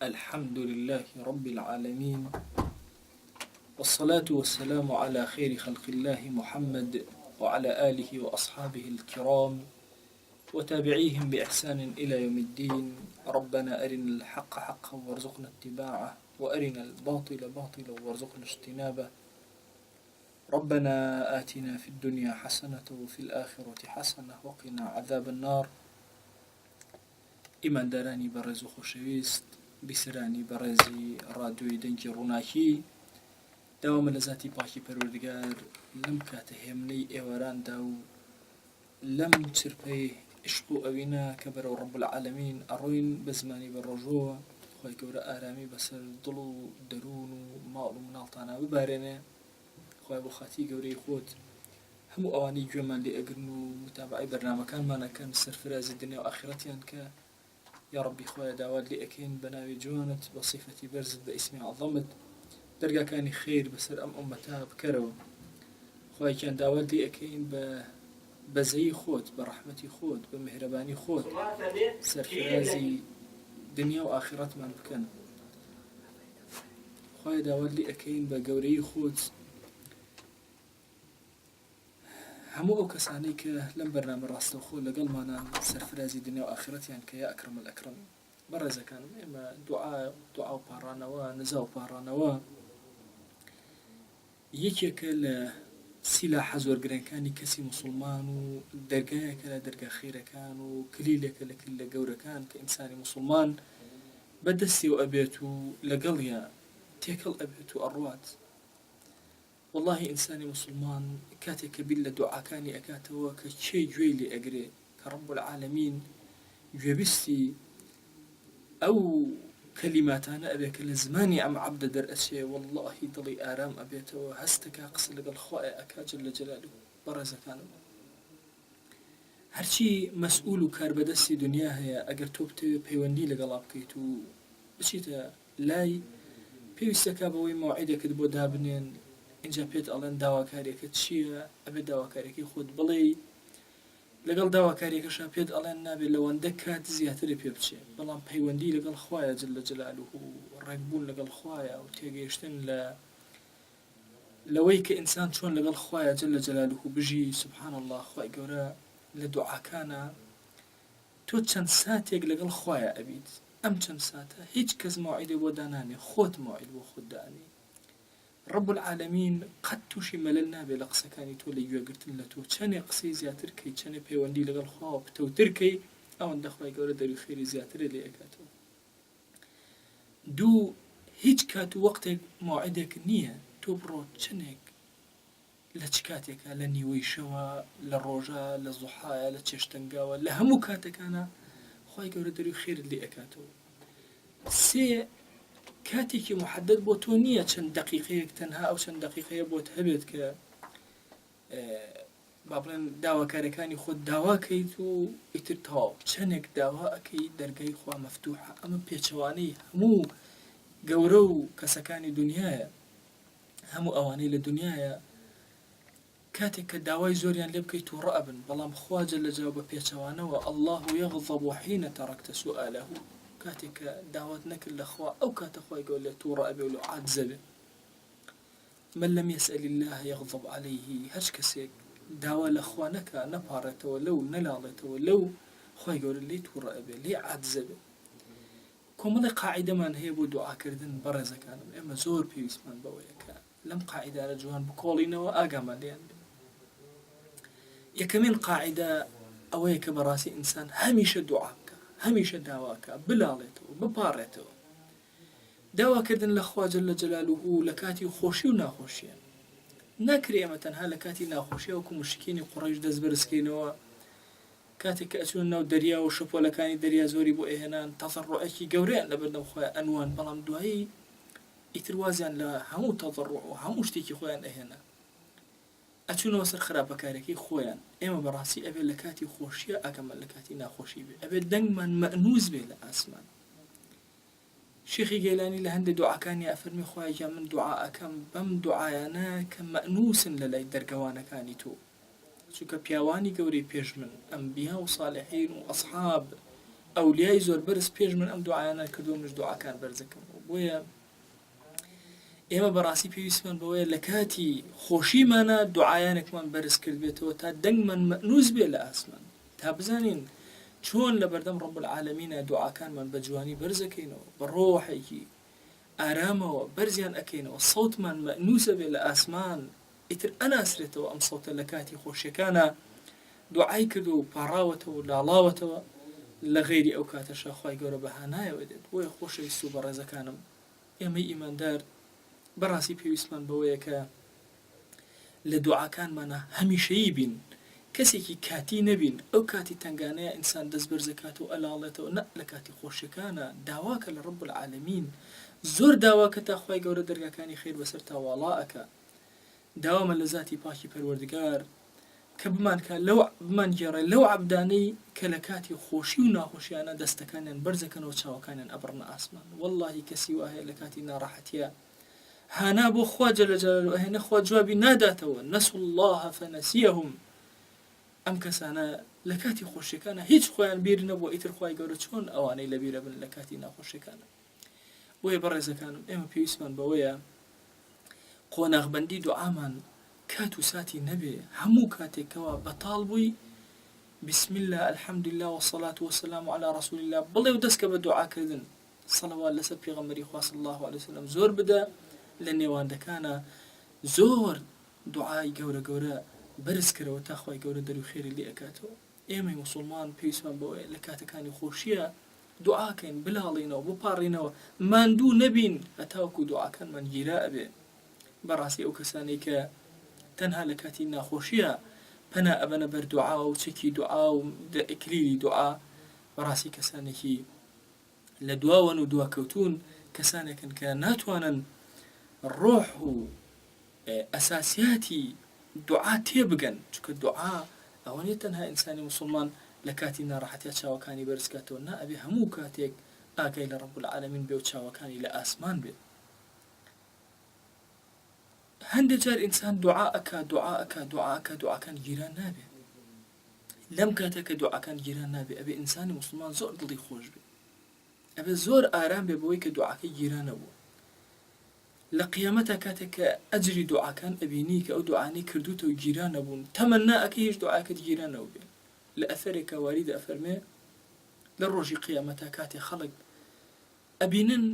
الحمد لله رب العالمين، والصلاة والسلام على خير خلق الله محمد وعلى آله وأصحابه الكرام وتابعيهم بإحسان إلى يوم الدين. ربنا أرنا الحق حقا وارزقنا اتباعه، وأرنا الباطل باطلا وارزقنا اجتنابه. ربنا آتنا في الدنيا حسنة وفي الآخرة حسنة وقنا عذاب النار. إمان داراني برز خوشويست بسراني برزي رادوي دنجي روناكي داوام لذاتي باكي پروردگار لم كاتهمني ايواران داو لم تربيه اشقو اوينا كبر رب العالمين اروين بزماني بالرجوع خوي كورا آرامي بسر ضلو درون مالو منالطانا ببارنا خوي بخاتي قوري خوت همو اواني جومان لي اقرنو متابعي برنامج كان مانا كان سرفراز الدنيا واخرتيان يا ربي خويا داواد لي أكين بناوي جوانت بصفتي برزت باسمي عظمت درجة كاني خير بسر أمتها بكرو خويا كان داواد لي أكين بزي خوت برحمتي خوت بمهرباني خوت سرفرازي دنيا وآخرت من بكن خويا داواد لي أكين بقوري خوت همو او کسانی که لم برنامج راستوخو لقل مانا سرفرازي دنيا وآخرتي يعني كيا أكرم الأكرم برزا كان إما دعاء وبارانوا نزاو بارانوا يكيك سلاح زور قرين كاني كسي مسلمان ودرقايا كلا درقا خيرا كان وكليلة كلا كلا قورا كان كإنساني مسلمان بدستي وأبيتو لقليا تيكل أبيتو أروات والله إنساني مسلمان كاتك بلا دعاء كاني أكاتوا كشي جويلي أقري كرب العالمين جوبستي أو كلمات أنا أبيك لزماني عم عبد در أشي والله ضلي آرام أبيته هستك أقصد لك الخوائع أكا جل جلاله برزا كانوا هرشي مسؤول كار بدسي دنيا هي أقر توبتي بيواني لقلاب كيتو بشيتا لاي بيوستكا بوي موعدك دبو دابنين اینجا پیت آلن داواکاریکە چییە ئەبێ داواکاریەکەی خۆت بڵێ لەگەڵ داواکاریەکەشا پێت ئەڵێن نابێت لەوەندە کات زیاتری پێ بچێ بەڵام پەیوەندی لەگەڵ خوایە جل جلاله و ڕێکبوون لەگەڵ خوایە و تێگەیشتن لەوەی کە ئینسان چۆن لەگەڵ خوایە جل جلاله بژی سبحان الله خوای گەورە لە دوعاکانە تۆ چەند ساتێک لەگەڵ خوایە ئەبیت ئەم چەند ساتە هیچ کەس موعیدێ بۆ دانانێ خۆت موعید بۆ خۆت دانی رب العالمين قد توشي مللنا بلقصة كاني تولي يقرتن لتو چني قصي زياتر كي چني بيواندي لغل خواب توتر كي او اندخوا يقول داري خيري زياتر اللي اكاتو دو هيج كاتو وقتك موعدك نية تو برو چنك لچكاتك لنيوي شوا للروجا للضحايا لچشتنقاوا لهمو كاتك انا خوا يقول داري خير اللي اكاتو سي كاتێکی محدد بۆ تۆ نییە چەند دقیقەیەک تەنها ئەو چەند دقیقەیە بۆت هەبێت کە با بڵێن داواکارەکانی خۆت داواکەیت و ئیتر تەواو چەندێک داوا ئەکەی دەرگای خوا مەفتوحە ئەمە پێچەوانەی هەموو گەورە و کەسەکانی دنیاە هەموو ئەوانەی لە دنیاە کاتێک کە داوای زۆریان لێ بکەیت و ڕەبن بەڵام خوا جەل جەلاله بە پێچەوانەوە الله يغضب حين تركت سؤاله كاتك دعوت نكل الأخوة أو كاتخوة يقول له تورا أبي ولو عاد زبي من لم يسأل الله يغضب عليه هش كسيك دعوة الأخوة نكا نبارته ولو نلالته ولو خوي يقول لي تورا أبي لي عاد زبي كم قاعدة من هي بو دعاء كردن برزة كان إما زور بيسمان بويك لم قاعدة على جوان بقولنا وأقام لين يكمن قاعدة أويك براسي إنسان هميش دعاء هميشه داواکە بلاڵێتەوە بپارێتەوە داواکردن لە خوا جل جلاله لە کاتی خۆشی و ناخۆشیە ناکرێ ئێمە تەنها لە کاتی ناخۆشیە وەکو مشکینی قوڕەیش دەست بەرزکەینەوە کاتێک کە ئەچون ناو دەریا و شەپۆلەکانی دەریا زۆری بۆ ئێهێنان تەضەڕوعێکی گەورەیان لەبەردەم خۆیان ئەنوان بەڵام دوایی ئیتر وازیان لە هەموو تەضەڕوع و هەموو شتێکی خۆیان ئەهێنا ئەچونەوە سەر خراپەکارێکی خۆیان ئێمە بەڕاستی ئەبێت لە کاتی خۆشیە ئەگەمە لە کاتی ناخۆشی بێ ئەبێت دەنگمان مەئنووس بێ لە ئاسمان شيخي گەیلانی لە هەندێک دوعاکانی ئەفەرمی خوایە من دوعا ئەکەم بەم دوعایانە کە مەئنووسن لەلای دەرگەوانەکانی تۆ چونکە پیاوانی گەورەی پێش من ئەنبیا و صالحین و ئەصحاب ئەولیای زۆر بەرز پێش من ئەم دوعایانە کردو منش دوعاکان بەرزەکەم بۆیە ئێمە بەڕاستی پێویستمان بەوەیە لە کاتی خۆشیمانە دوعایانێکمان بەرز کرد بێتەوە تا دەنگمان مەنووس بێ لە ئاسمان تا بزانین چۆن لە بەردەم ڕەب العالەمینە دوعاکانمان بە جوانی بەرزەکەینەوە بە ڕۆحێکی ئارامەوە بەرزیان ئەەکەینەوە سەوتمان مەنووسە بێ لە ئاسمان ئیتر ئەناسرێتەوە ئەم سەوتە لە کاتی خۆشیەکانە دوعای کرد و پاڕاوەتەوە و لاڵاوەتەوە لە غەیری ئەو کاتەشە خوای گەورە بەهانایەوە دێت بۆیە خۆشەویست و بەڕێزەکانم ئێمەی ئیماندار بەڕاستی پێویستمان بەوەیە کە لە دوعاکانمانە هەمیشەیی بین کەسێکی کاتی نەبین ئەو کاتی تنگانەیە ئینسان دەست بەرزەکات و ئەلاڵێتەوە نە لە کاتی خۆشیەکانە داواکە لە ڕەب العالەمین زۆر داواکە تا خوای گەورە دەرگاکانی خێر بەسەر تاواڵا ئەکا داوامە لە ذاتی پاکی پەروەردگار کە بمان گێڕێ لەو عەبدانەی کە لە کاتی خۆشی و ناخۆشیانە دەستەکانیان بەرزەکەنەوە چاوەکانیان ئەبڕنە ئاسمان وەڵڵاهی کەسی وایە لە کاتی ناڕەحەتیە هانا بۆ خوا جەل جەلالوهو ئەهێنە خوا جوابی ناداتەوە نەسوا الله فەنەسیەهم ئەم کەسانە لە کاتی خۆشیەکانە هیچ خۆیان بیر نەبووە ئیتر خوای گەورە چۆن ئەوانەی لەبیرە بن لە کاتی ناخۆشیەکانە بۆیە بەڕێزەکانم ئێمە پێویستمان بەوەیە قۆناغبەندی دوعامان کات و ساتی نەبێ هەموو کاتێکەوە بەتاڵ بووی بسم الله الحمد لله والصلاة والسلام على رسول الله بڵێ و دەستکە بە دوعاکردن سەڵەوات لەسەر پێغەمبەری خوا صلی الله عليه وسلم زۆر بدە لە نێواندەکانە زۆر دوعای گەورە گەورە بەرز کردەوە تا خوای گەورە دەرو خێری لێ ئەکاتەوە ئێمەی موسڵمان پێویستمان بەوەیە لە کاتەکانی خۆشیە دوعاکەین بلاڵینەوە بپاڕینەوە ماندوو نەبین هەتاوەکو دوعاکانمان گیرا ئەبێ بەڕاستی ئەو کەسانەی کە تەنها لە کاتی ناخۆشیە پەنا ئەبەنە بەر دوعا و چەکی دوعا و ئیکلیلی دوعا بەڕاستی کەسانێکی لە دواوەن و دواکەوتون کەسانێکن کە ناتوانن ڕۆح و ئەساسیاتی دوعا تێبگەن چونکە دوعا ئەوەنێت تەنها ئینسانی موسڵمان لە کاتی ناڕەحەتیە چاوەکانی بەرزکاتەوە نا ئەبێ هەموو کاتێک ئاگای لە ڕەب العالەمین بێ و چاوەکانی لە ئاسمان بێت هەندێک جار ئینسان دوعاکان گیران نابێ لەم کاتێککە دوعاکان گیران نابێ ئەبێ ئینسانی موسڵمان زۆر دڵی خۆش بێ ئەبێ زۆر ئارام بێ بەوەی کە دوعاکەی گیرانەبوو لە قیامەتە کاتێک کە ئەجری دوعاکان ئەبینی کە ئەو دوعانەی کردوتە و گیرانە بوون تەمەنا ئەکەی هیچ دوعاکەت گیرانەوە بێ لە ئەثەرێکە واریدە ئەفەرمێ لە ڕۆژی قیامەتە کاتێ خەڵک ئەبینن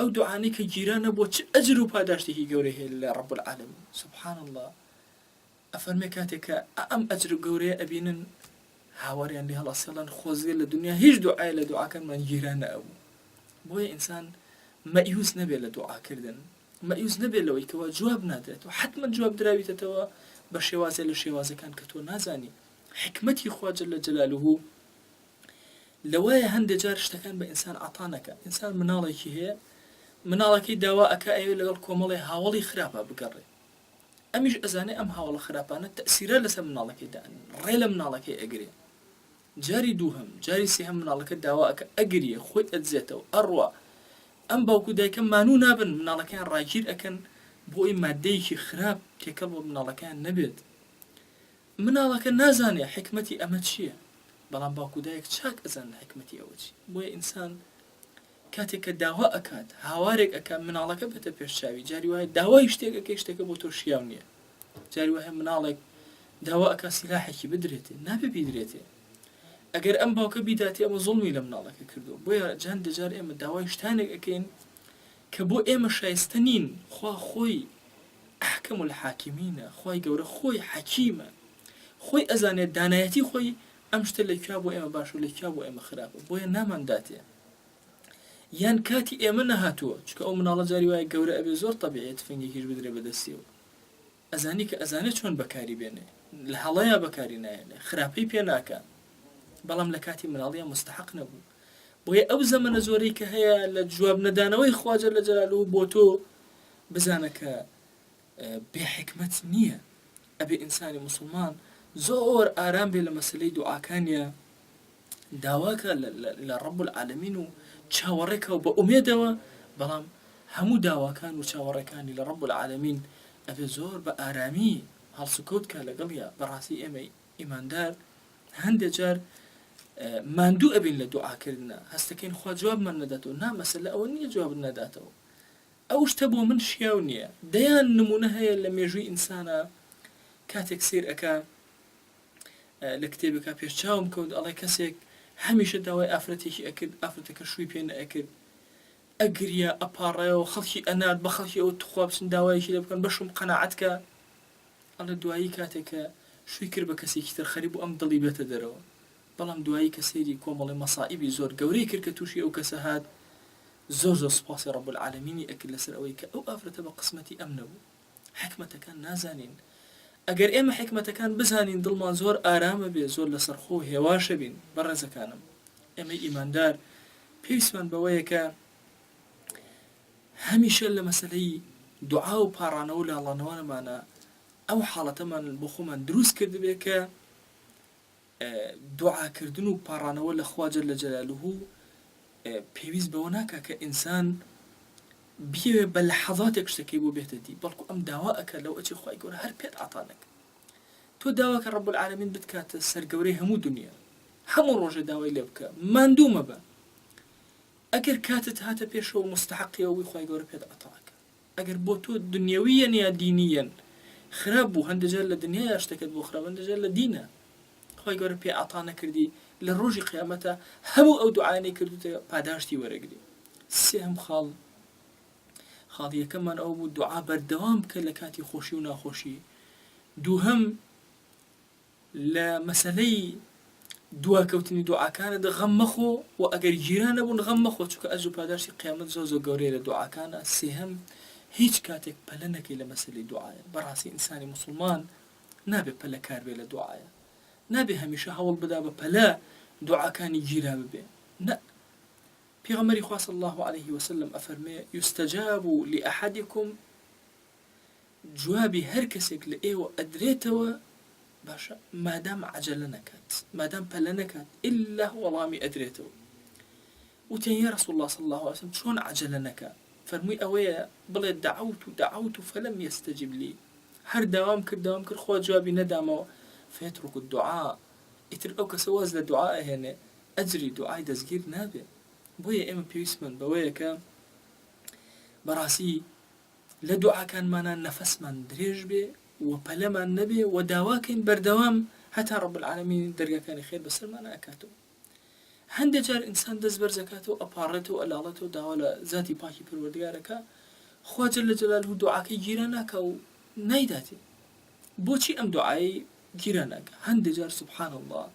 ئەو دوعانەی کە گیرانە بۆ چ ئەجر و پاداشتێکی گەورەی هەیە لە ڕەب العالەمین سبحان الله ئەفەرمێ کاتێک کە ئەم ئەجر گەورەیە ئەبینن هاواريان لێ هەڵەسێڵن خۆزگە لە دنیا هیچ دوعای لە دوعاکانمان گیرانە ئەبوو بۆیە ئینسان مەیوس نەبێ لە دوعاکردن مەیوس نەبێ لەوەی کەوا جواب نادرێتەوە حتما جواب دراویتەوە بە شێوازە لە شێوازەکان کە تۆ نازانی حکمەتی خوا جەل جەلالوهو لەوایە هەندێک جار شتەکان بە ئینسان عەتانەکە ئینسان مناڵێکی هەیە مناڵەکەی داوا ئەکا ئەوێ لەگەڵ کۆمەڵی هاوڵی خراپە بگەڕێ ئەمیش ئەزانێ ئەم هاوڵە خراپانە تەئسیرە لەسەر مناڵەکەی دان ڕێ لە مناڵەکەی ئەگرێ جاری دووهەم جاری سێهەم مناڵەکە داوا ئەکە ئەگریە خۆی ئەدزێتەوە ئەڕوا ئەم باوکو دایکە مانوو نابن مناڵەکەیان ڕاگیر ئەکەن بۆی مادەیەکی خراپ تێکەڵ بۆ مناڵەکەیان نەبێت مناڵەکە نازانێ حکمەتی ئەمە چییە بەڵام باوکو دایک چاک ئەزان حکمەتی ئەوە چی بۆیە ئینسان کاتێک کە داوا ئەکات هاوارێک ئەکا مناڵەکە بێتە پێشچاوی جاری وایە داوای شتێکەکەی شتێکە بۆ تۆ شیاو نییە جاری وایە مناڵێک داوا ئەکا سیلاحێکی بدرێتێ نابێ بیدرێتێ ئەگەر ئەم باوکە بیداتی ئەمە زوڵمی لە مناڵەکە کردو بۆیە جان دەجار ئێمە داوای شتانێک ئەکەین کە بۆ ئێمە شایستە نین خوا خۆی ئەحکەم الحاکمینە خوای گەورە خۆی حەکیمە خۆی ئەزانێت دانایەتی خۆی ئەم شتە لەکوێ بۆ ئێمە باش و لەکوێ بۆ ئێمە خراپە بۆیە نامانداتێ یان کاتی ئێمە نەهاتووە چکە ئەو مناڵە جاری وایە گەورە ئەبێ زۆر تەبیعیت فەنگێکیش بدرێ بەدەستیەوە ئەزانی کە ئەزانێت چۆن بەکاری بێنێ لە هەڵەیە بەکاری نایێنێ خراپەی پێ ناکە بەڵام لە کاتی مناڵیە مستحق نەبوو بۆیە ئەو زەمەنە زۆرەی کە هەیە لە جواب نەدانەوەی خوا جەل جەلالوهو بۆ تۆ بزانە کە بێحکمەت نییە ئەبێ ئینسانی موسڵمان زۆر ئارام بێ لە مەسەلەی دوعاکانیە داواکە لە ڕەب العالەمین و چاوەڕێکەوە بە ئومێدەوە بەڵام هەموو داواکان و چاوەڕێکانی لە ڕەب العالەمین ئەبێ زۆر بە ئارامی هەڵسوکەوت کە لەگەڵیە بەڕاستی ئێمە ئیماندار هەندێک جار ماندوو ئەبین لە دوعاکردنە هەستەکەین خوا جوابمان نەداتەوە نا مەسەلە ئەوە نییە جواب نەداتەوە ئەو شتە بۆ من شیاو نییە دەیان نمونە هەیە لە مێژووی ئینسانە کاتێک سیر ئەکا لە کتێبەکە پێشچاوم کەوت ئەڵێ کەسێک هەمیشە داوای ئافرەتێکی ئەکرد ئافرەتەکە شووی پێ نەئەکرد ئەگریا ئەپاڕێەوە خەڵکی ئەنات بە خەڵکی ئەوە توخوا بچن داوایەکی لە بکەن بەشم قەناعەتکە ئەڵێ دوایی کاتێکە شووی کرد بە کەسێکی تر خەریب و ئەم دڵی بێتە دەرەوە بەڵام دوایی کە سەیری کۆمەڵی مەسائیبی زۆر گەورەی کرد کە تووشی ئەو کەسە هات زۆر زۆر سوپاسی ڕەب العالەمینی ئەکرد لەسەر ئەوەی کە ئەو ئافرەتە بە قسمەتی ئەم نەبوو حکمەتەکان نازانین ئەگەر ئێمە حکمەتەکان بزانین دڵمان زۆر ئارامە بێ زۆر لەسەر خۆ هێواشە بین بەڕێزەکانم ئێمە ئیماندار پێویستمان بەوەیە کە هەمیشە لە مەسەلەی دوعا و پاڕانەوە و لاڵانەوەمانە ئەو حاڵەتەمان بۆ خۆمان دروست کرد بێ کە دوعاکردن و پاڕانەوە لە خوا جەل جەلالوهو پێویست بەوە ناکا کە ئینسان بێ بە لەحەظاتێک شتەکەی بۆ بێتە دی بەڵکو ئەم داوا ئەکە لەو ئەچی خوای گەورە هەر پێت عاتانەکە تۆ داواکە ڕەب العالەمین بتکاتە سەرگەورەی هەموو دنیا هەموو ڕۆژە داوای لێ بکە ماندوو مەبە ئەگەر کاتت هاتە پێشەوە مستحقیەوەی خوای گەورە پێت عاتاکە ئەگەر بۆ تۆ دنیەویەن یا دینیەن خراپ بوو هەندێجار لە دنیا شتەکەت بۆ خراپ هەندێجار لە دینە خوای گەورە پێ عاتا نەکردی لە ڕۆژی قیامەتە هەموو ئەو دوعایانەی کردوتە پاداشتی وەرەگری سێهم خاڵ یەکەممان ئەو بوو دوعا بەردەوام بکە لە کاتی خۆشی و ناخۆشی دووهەم لە مەسەلەی دواکەوتنی دوعاکانە غەم مەخۆ و ئەگەر گیرانە بوون غەم مەخۆ چونکە ئەجر و پاداشتی قیامەت زۆر زۆر گەورەیە لە دوعاکانە سێهەم هیچ کاتێک پەلە نەکەی لە مەسەلەی دوعایە بەڕاستی ئینسانی موسڵمان نابێت پەلە کار بێ لە دوعایە نابێ هەمیشە هەوڵ بدا بە پەلە دوعاکانی گیرا ببێ نە پێغەمبەری خوا صلی الله عليه وسلم ئەفەرمێ یستجاب لأحدكم جوابی هەر کەسێک لە ئێوە ئەدرێتەوە باشە مادام عەجەلە نەکات مادام پەلە نەکات ئللا وەڵامی ئەدرێتەوە وتیان یا رسول الله صلی الله عليه وسلم چۆن عەجەلە نەکات فەرمووی ئەوەیە بڵێ دعوت فلم يستجب لي هەر داوام کرد خوا جوابی نەدامەوە فيترك الدعاء ئیتر ئەو کەسە واز لە دوعا ئەهێنێ ئەجری دوعای دەستگیر نابێ بۆیە ئێمە پێویستمان بەوەیە کە بەڕاستی لە دوعاکانمانە نەفەسمان درێژ بێ و پەلەمان نەبێ و داواکەین بەردەوام هەتا ڕەب العالەمین دەرگاکانی خێر بەسەرمان ئەکاتەوە هەندێک جار ئینسان دەست بەرزەکاتەوە ئەپاڕێتەوە ئەلاڵێتەوە داوا لە ذاتی پاکی پەروەردگارەکە خوا جەل جەلالوهو دوعاکەی گیرە ناکە و نایداتێ بۆچی ئەم دوعای گیرە ناکە هەندێک جار سبحان الله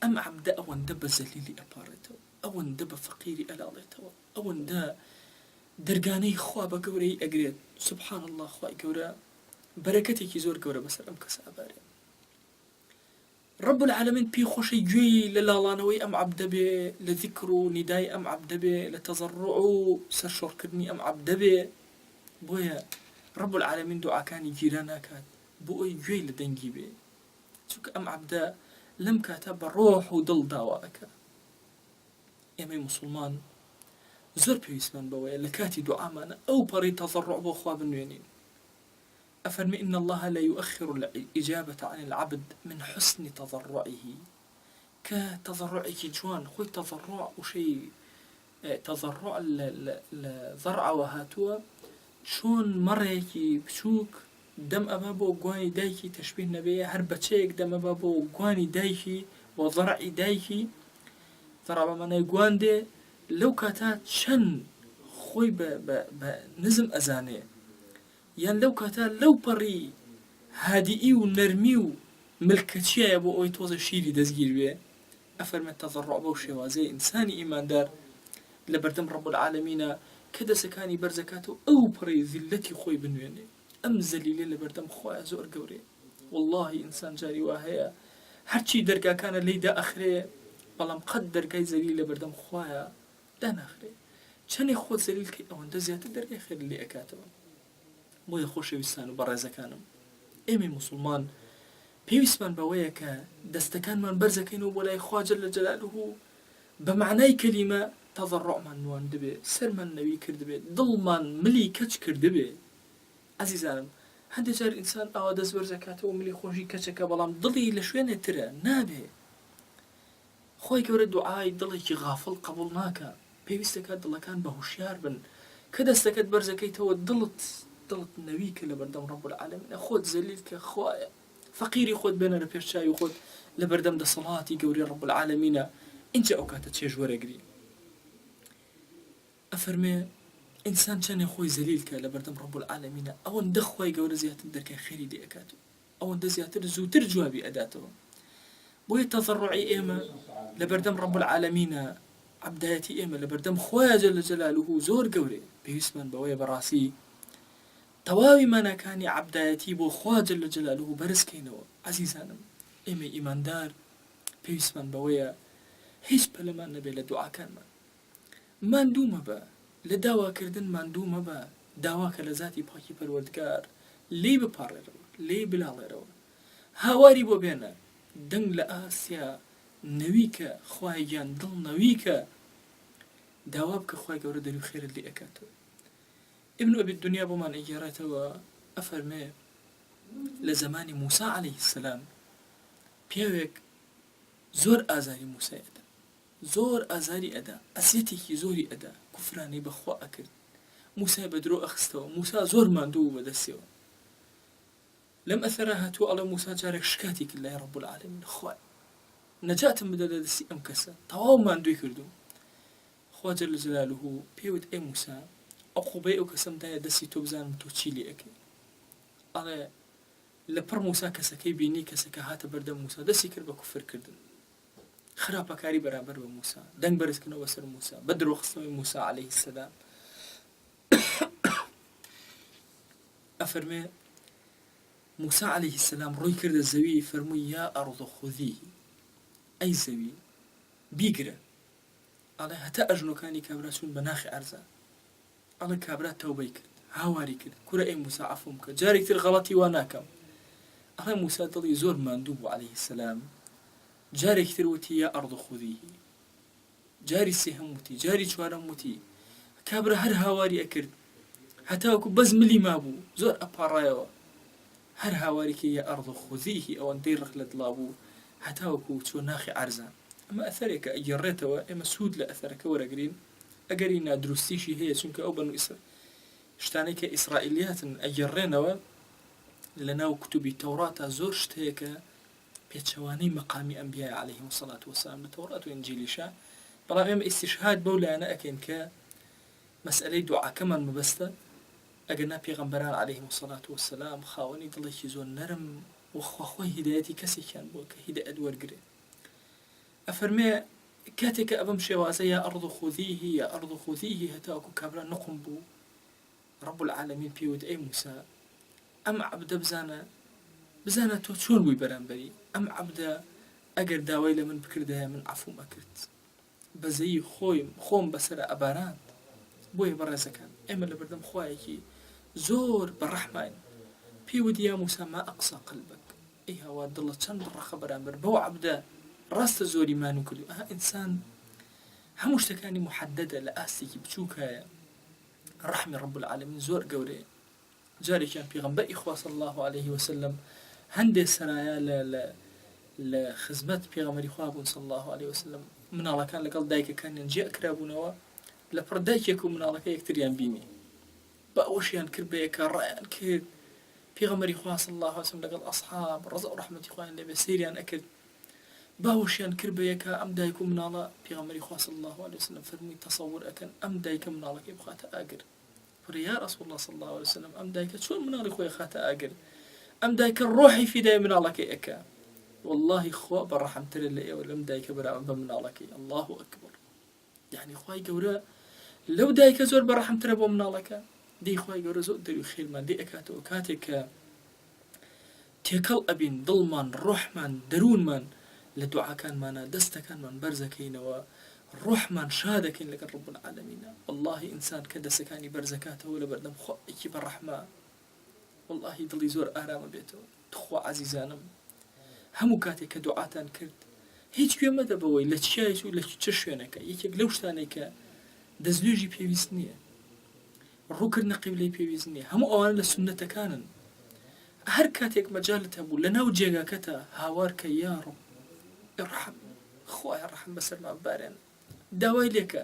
ئەم عەبدە ئەوەندە بە زەلیلی ئەپاڕێتەوە ئەوەندە بە فەقیری ئەلاڵێتەوە ئەوەندە دەرگانەی خوا بە گەورەی ئەگرێت سبحان الله خوای گەورە بەرەکەتێکی زۆر گەورە بەسەر ئەم کەسە ئەبارێت رب العالمین پێی خۆشەی گوێی لە لاڵانەوەی ئەم عەبدە بێ لە ذیکر و نیدای ئەم عەبدە بێ لە تەضەڕع و سەرشۆڕکردنی ئەم عەبدە بێ بۆیە رب العالمین دوعاکانی گیرە ناکات بۆ ئەوی گوێی لە دەنگی بێ چونکە ئەم عەبدە لەم کاتە بە ڕۆح و دڵ داوا ئەکا ئێمەی موسڵمان زۆر پێویستمان بەوەیە لە کاتی دوعامانە ئەو پەڕی تەضەڕع بۆ خوا بنوێنین أفرمي إن الله لا يؤخر الإجابة عن العبد من حسن تضرعه كتضرعك جوان خوي تضرع وشي تضرع الضرع وهاتوا شون مريكي بشوك دم أبابو قواني دايكي تشبيه نبيه هربتشيك دم أبابو قواني دايكي وضرعي دايكي ضرع بمعنى قوان دي لو كاتات شن خوي بنزم أزاني یان لەو کاتە لەو پەڕی هادیئی و نەرمی و ملکەچیایە بۆ ئەوی تۆزە شیری دەستگیر بێ ئەفەرمێت تەضەڕع بەو شێوازەیە ئینسانی ئیماندار لە بەردەم ڕەب العالەمینە کە دەسەکانی بەرزەکاتەوە ئەو پەڕی ذیلەتی خۆی بنوێنێ ئەم زەلیلە لە بەردەم خۆیە زۆر گەورەیە واللهی ئینسان جاری وا هەیە هەرچی دەرگاکانە لێی دائەخرێ بەڵام قەت دەرگای زەلیل لە بەردەم خۆیە داناخرێ چەندێک خۆت زەلیل کەی ئەوەندە زیاتر دەرگای خێر لێ ئەکاتەوە بۆیە خۆشەویستان و بەڕێزەکانم ئێمەی موسڵمان پێویستمان بەوەیە کە دەستەکانمان بەرزەکەینەوە بۆ لای خوا جەل جەلالوهو بە معنای کەلیمە تەضەڕعمان نوان دەبێ سەرمان نەوی کردبێ دڵمان ملی کەچ کردبێ عەزیزانم هەندێک جار ئینسان ئاوا دەست بەرزەکاتەوە ملی خۆشی کەچەکە بەڵام دڵی لە شوێنێ ترە نابێ خۆی گەورە دوعای دڵێکی غافڵ قبول ناکە پێویستە کە دڵەکان بە هوشیار بن کە دەستەکەت بەرزەکەیتەوە دڵت نەویکە لە بەردەم ڕەب العالەمین خۆت زەلیل کە خوایە فەقیری خۆت بێنە لە پێش چاوی خۆت لە بەردەم دەسەڵاتی گەورەی ڕەب العالەمینە اینجا ئەو کاتە چێژ وەرەگری ئەفەرمێ ئینسان چەندێ خۆی زەلیل کە لە بەردەم ڕەب العالەمینە ئەوەندە خوای گەورە زیاتر دەرکای خێری لێ ئەکاتەوە ئەوەندە زیاتر زووتر جوابی ئەداتەوە بۆیە تەضەڕعی ئێمە لە بەردەم ڕەب العالەمینە عەبدایەتی ئێمە لە بەردەم خوایە جەل جەلالوه زۆر گەورەیە پێویستمان بەوەیە بەڕاستی تەواوی ماناکانی عەبدایەتی بۆ خوا جەل جەلالوه بەرزکەینەوە عەزیزانم ئێمە ئیماندار پێویستمان بەوەیە هیچ پەلەمان نەبێت لە دوعاکانمان ماندوو مەبە لە داواکردن ماندوو مەبە داواکە لە ذاتی پاکی پەروەردگار لێی بپاڕێرەوە لێی بلاڵێرەوە هاواری بۆ بێنە دەنگ لە ئاسیا نەویکە خوای گیان دڵ نەویکە داوا بکە خوای گەورە دەری خێرت لێ ئەکاتەوە ابن ئەبی دونیا بۆمان ئەگێڕێتەوە ئەفەرمێ لە زمانی موسا عەلەیهی السەلام پیاوێک زۆر ئازاری موسای ئەدا زۆر ئازاری ئەدا ئەسیەتێکی زۆری ئەدا کوفرانی بەخوا ئەکرد موسای بە درۆ ئەخستەوە موسا زۆر ماندوو بەدەستیەوە لەم ئەثەرە هاتووە ئەڵێ موسا جارێک شکاتی کرد لای ڕەب العالەمین خوای نەجاتم بدە لە دەستی ئەم کەسە تەواو ماندووی کردووم خوا جەل جەلالوه پێوت ئەی موسا عقوبەی ئەو کەسەمدایە دەستی تۆ بزانم تۆ چی لێ ئەکەی ئەڵێ لە پڕ موسا کەسەکەی بینی کەسەکە هاتە بەردەم موسا دەستی کرد بە کوفرکردن خراپەکاری بەرامبەر بە موسا دەنگ بەرزکردنەوە سەر موسا بە درۆخستنەوەی موسا عەلەیهی السەلام ئەفەرمێ موسا عەلەیهی السەلام ڕووی کردە زەوی فەرمووی یا ئەڕض خوذیه ئەی زەوی بیگرە ئەڵێ هەتا ئەژنۆکانی کابرا چوون بە ناخی عەرزان ئەڵێ کابرا تەوبەی کرد هاواری کرد کورە ئەی موسا عەفوم کە جارێکتر غەڵەتی وا ناکەم ئەڵێ موسا دڵی زۆر ماندوو بوو عەلەیهی السەلام جارێکتر وتی یا ئەڕض خوذیه جاری سێهەم وتی جاری چوارەم وتی کابرا هەر هاواری ئەکرد هەتاوەکو بەس ملی مابوو زۆر ئەپاڕایەوە هەر هاواری کە یا ئەڕض خوذیه ئەوەندەی ڕق لە دڵا بوو هەتاوەکو چۆ ناخی عەرزان ئەمە ئەثەرێکە ئەگەڕێتەوە ئێمە سوود لە ئەثەرەکە وەرەگرین ئەگەری نادروستیشی هەیە چونکە ئەو بەنو شتانەی کە ئیسرائیلیاتن ئەگەڕێنەوە لەناو کتوبی تەوراتە زۆر شتەیەکە پێچەوانەی مەقامی ئەنبیای عەلەیهیمو سەڵات وەسەلام لە تەورات و ئینجیلیشە بەڵام ئێمە ئیستیشهاد بەو لایەنە ئەکەین کە مەسئلەی دوعاکەمان مەبەستە ئەگەرنا پێغەمبەران عەلەیهیمو سەڵات وەسەلام خاوەنی دڵێکی زۆر نەرم وەخوا خۆی هیدایەتی کەسێکیان بووە کە هیدایەت وەرگرێ ئەفەرمێ کاتێککە ئەبەم شێوازە یا ئەڕض خوذیه یا ئەڕض خوذیه هەتاوەکو کابرا نەقم بوو ڕەب العالەمین پێوت ئەی موسا ئەم عەبدە بزانە تۆ چۆن بووی بەرامبەری ئەم عەبدە ئەگەر داوای لە من بکردایە من عەفوم ئەکرد بەزەیی خۆم بەسەرە ئەباراند بۆیە بەڕێزەکان ئێمە لە بەردەم خوایەکی زۆر بەڕەحمان پێوت یا موسا ما ئەقسا قەلبەک ئەی هاوا دڵە چەند بڕەخە بەرامبەر بەو عەبدە ڕاستە زۆری مان و کردو ئینسان هەموو شتەکانی محەددە لە ئاستێکی بچووکایە ڕەحمی ڕەب العالەمین زۆر گەورەیە جارێکیان پێغەمبەری خوا صلی الله عليه وسلم هەندێک سەرایە لە خزمەت پێغەمبەری خوا بوون صلی الله عليه وسلم مناڵەکان لەگەڵ دایکەکانیان جێ ئەکرابوونەوە لە پڕ دایکێک و مناڵەکە یەکتریان بینی بە ئەوەشیان کرد بە یەکە ڕایان کرد پێغەمبەری خوا صلی الله عليه وسلم لەگەڵ ئەصحاب ڕەزا و ڕەحمەتی خوایان لێبێ سەیریان ئەکرد باوەشیان کرد بە یەکە ئەم دایک و مناڵە پێغەمبەری خوا صلی الله عليه وسلم فەرمووی تەسەوور ئەکەن ئەم دایکە مناڵەکەی بخاتە ئاگر فرە یا رسول الله صلی الله عليه وسلم ئەم دایکە چۆن مناڵی خۆی خاتە ئاگر ئەم دایکە ڕۆحی فیدای مناڵەکەی ئەکا والله خوا بەڕەحمترە لە ئێوە لەم دایکە بەراورد بە مناڵەکەی الله ئەکبەر یعنی خوای گەورە لەو دایکە زۆر بەڕەحمترە بۆ مناڵەکە دەی خوای گەورە زۆر دەروی خێرمان دێ ئەکاتەوە کاتێک کە تێکەڵ ئەبین دڵمان ڕۆحمان دەروونمان لە دوعاکانمانە دەستەکانمان بەرزەکەینەوە ڕۆحمان شادەکەین لەگەڵ ڕەب العالەمینە والله ئینسان کە دەستەکانی بەرزەکاتەوە لە بەردەم خوایەکی بەڕەحمە والله دڵی زۆر ئارامە بێتەوە تخوا عەزیزانم هەموو کاتێک کە دوعاتان کرد هیچ گوێ مەدە بەوەی لە چیایە و لە چ شوێنەکە یەکێک لەو شتانەی کە دەستنوێژی پێویست نییە ڕووکردنە قیبلەی پێویست نییە هەموو ئەوانە لە سونەتەکانن هەر کاتێک مەجالت هەبوو لە ناو جێگاکەتە هاوار کە یا ڕەب ارحم خوای ڕەحم بەسەرما ببارێن داوای لێکە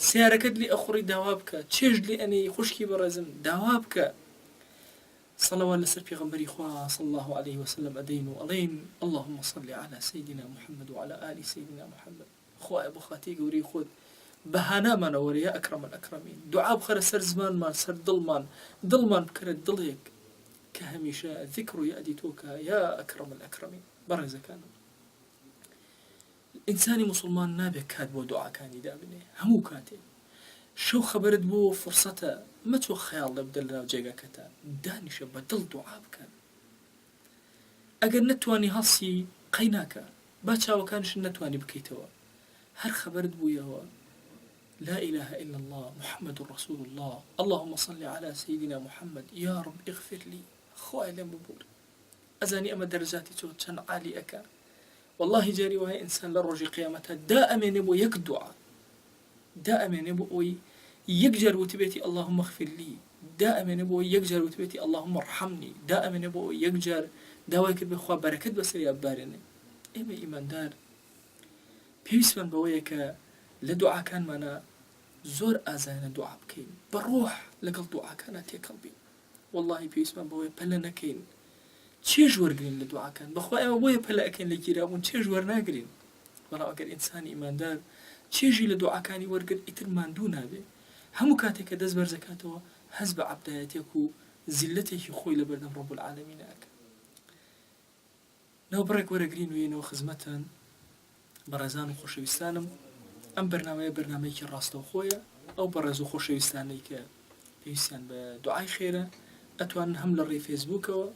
سیارەکەت لێ ئەخوڕی داوا بکە چێژ لێ ئەنەی خوشکی بەڕێزم داوا بکە صلوات لەسەر پێغەمبەری خوا صلى الله عليه وسلم ئەدەین و ئەڵێین اللهم صل على سيدنا محمد وعلى آل سيدنا محمد خوای بۆ خاتی گەورەی خۆت بەهانامانەوەرە یا ئەکرەم الأکرەمین دوعا بخەرە سەر زمانمان سەر دڵمان بکەرە دڵێک کە هەمیشە ذکر و یادی تۆکە یا ئەکرەم الأکرەمین بەڕێزەکانم ئینسانی موسڵمان نابێت کات بۆ دوعاکانی دابنێ هەموو کاتێ شەو خەبەرت بۆ فرسەتە مەچۆ خەیاڵ لە بدە لەناو جێگاکەتە دانیشە بە دڵ دوعا بکەن ئەگەر نەتوانی هەڵسی قەی ناکە با چاوەکانش نەتوانی بکەیتەوە هەر خەبەرت بوویەوە لا إله إلا الله محمد رسول الله اللهم صل على سيدنا محمد يا رب اغفر لي خوای لێم ببور ئەزانی ئەمە دەرەجاتی تۆ چەند عالی ئەکا والله جاری وایە ئینسان لە ڕۆژی قیامەتە دا ئەمێنێ بۆ یەک دوعا دا ئەمێنێ بۆ ئەوی یەک جار وتبێتی اللهم اغفر لي دا ئەمێنێ بۆ یەک جار وتبێتی اللهم ارحمني دا ئەمێنێ بۆ یەک جار داوای کرد بخوا بەرەکەت بەسەریا ببارێنێ ئێمە ئیماندار پێویستمان بەوەیە کە لە دوعاکانمانە زۆر ئازانە دوعا بکەین بە ڕۆح لەگەڵ دوعاکانە تێکەڵ بین والله پێویستمان بەوەیە پەلە نەکەین چێژ وەرگین لە دوعاکان بەخوا ئێمە بۆیە پەلە ئەکەین لە گیرابوون چێژ وەرناگرین بەڵام ئەگەر ئینسانی ئیماندار چێژی لە دوعاکانی وەرگرت ئیتر ماندوو نابێ هەموو کاتێک کە دەست بەرزەکاتەوە هەز بە عەبدایەتێک و زیلەتێکی خۆی لە بەردەم ڕەب العالەمین ئەکە ناوبڕێک وەرەگرین و یێنەوە خزمەتەن بەڕێزان و خۆشەویستانم ئەم بەرنامەیە بەرنامەیەکی ڕاستەوخۆیە ئەو بەڕێز و خۆشەویستانەی کە پێویستیان بە دوعای خێرە ئەتوانن هەم لە ڕێی فێسبووکەوە